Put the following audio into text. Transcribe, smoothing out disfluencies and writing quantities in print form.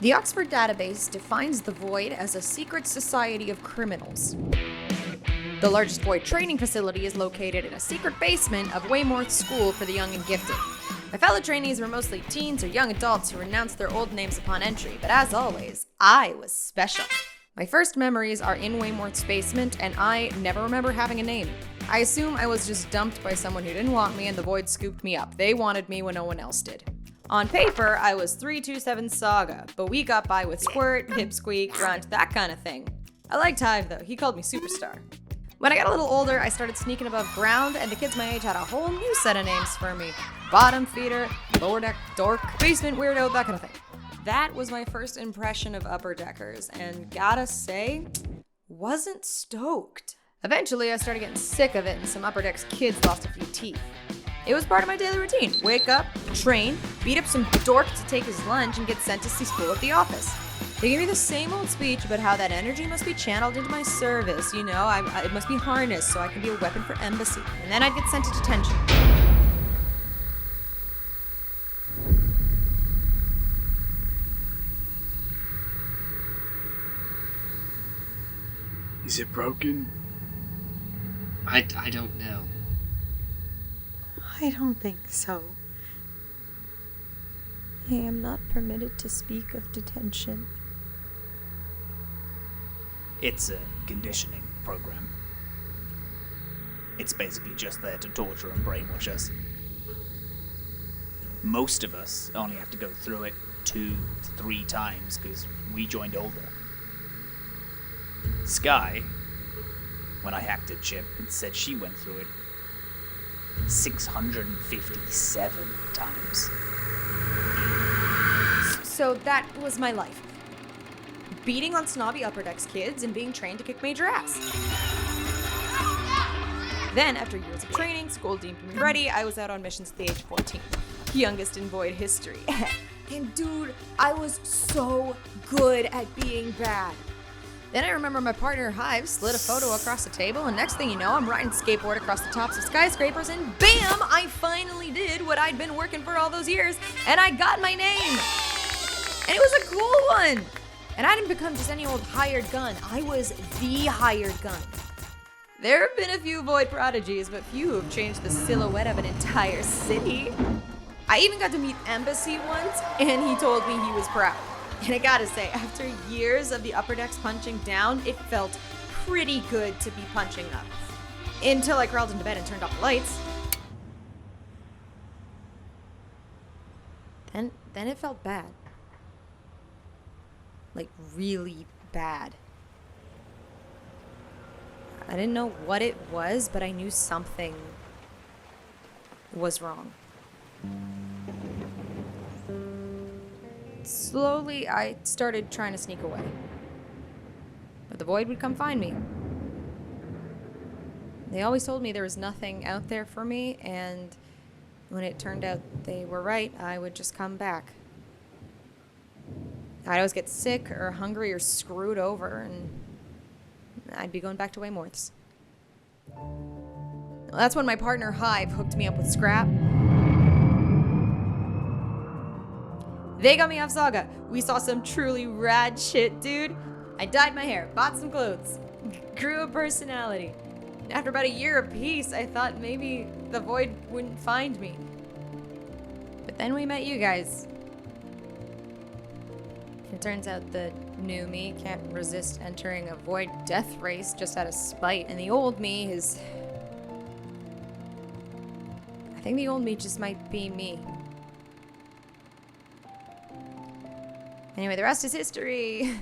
The Oxford database defines the Void as a secret society of criminals. The largest Void training facility is located in a secret basement of Waymorth School for the Young and Gifted. My fellow trainees were mostly teens or young adults who renounced their old names upon entry, but as always, I was special. My first memories are in Waymorth's basement, and I never remember having a name. I assume I was just dumped by someone who didn't want me, and the Void scooped me up. They wanted me when no one else did. On paper, I was 327 Saga, but we got by with Squirt, Pipsqueak, Grunt, that kind of thing. I liked Hive, though. He called me Superstar. When I got a little older, I started sneaking above ground, and the kids my age had a whole new set of names for me. Bottom feeder, lower deck dork, basement weirdo, that kind of thing. That was my first impression of upper deckers, and gotta say, wasn't stoked. Eventually, I started getting sick of it, and some upper decks kids lost a few teeth. It was part of my daily routine. Wake up, train, beat up some dork to take his lunch, and get sent to see school at the office. They gave me the same old speech about how that energy must be channeled into my service. You know, it must be harnessed so I can be a weapon for embassy. And then I'd get sent to detention. Is it broken? I don't know. I don't think so. I am not permitted to speak of detention. It's a conditioning program. It's basically just there to torture and brainwash us. Most of us only have to go through it 2-3 times because we joined older. Skye, when I hacked her chip, said she went through it 657 times. So that was my life. Beating on snobby upper decks kids and being trained to kick major ass. Then, after years of training, school deemed me ready, I was out on missions at the age of 14. Youngest in Void history. And dude, I was so good at being bad. Then I remember my partner Hive slid a photo across the table, and next thing you know, I'm riding skateboard across the tops of skyscrapers, and BAM! I finally did what I'd been working for all those years, and I got my name! And it was a cool one! And I didn't become just any old hired gun, I was the hired gun. There have been a few Void prodigies, but few have changed the silhouette of an entire city. I even got to meet Embassy once, and he told me he was proud. And I gotta say, after years of the upper decks punching down, it felt pretty good to be punching up. Until I crawled into bed and turned off the lights. Then it felt bad. Like, really bad. I didn't know what it was, but I knew something was wrong. Slowly, I started trying to sneak away. But the Void would come find me. They always told me there was nothing out there for me, and when it turned out they were right, I would just come back. I'd always get sick or hungry or screwed over, and I'd be going back to Waymorth's. Well, that's when my partner Hive hooked me up with scrap. They got me off Saga. We saw some truly rad shit, dude. I dyed my hair, bought some clothes, grew a personality. After about a year of peace, I thought maybe the Void wouldn't find me. But then we met you guys. It turns out the new me can't resist entering a Void death race just out of spite. And the old me is... I think the old me just might be me. Anyway, the rest is history.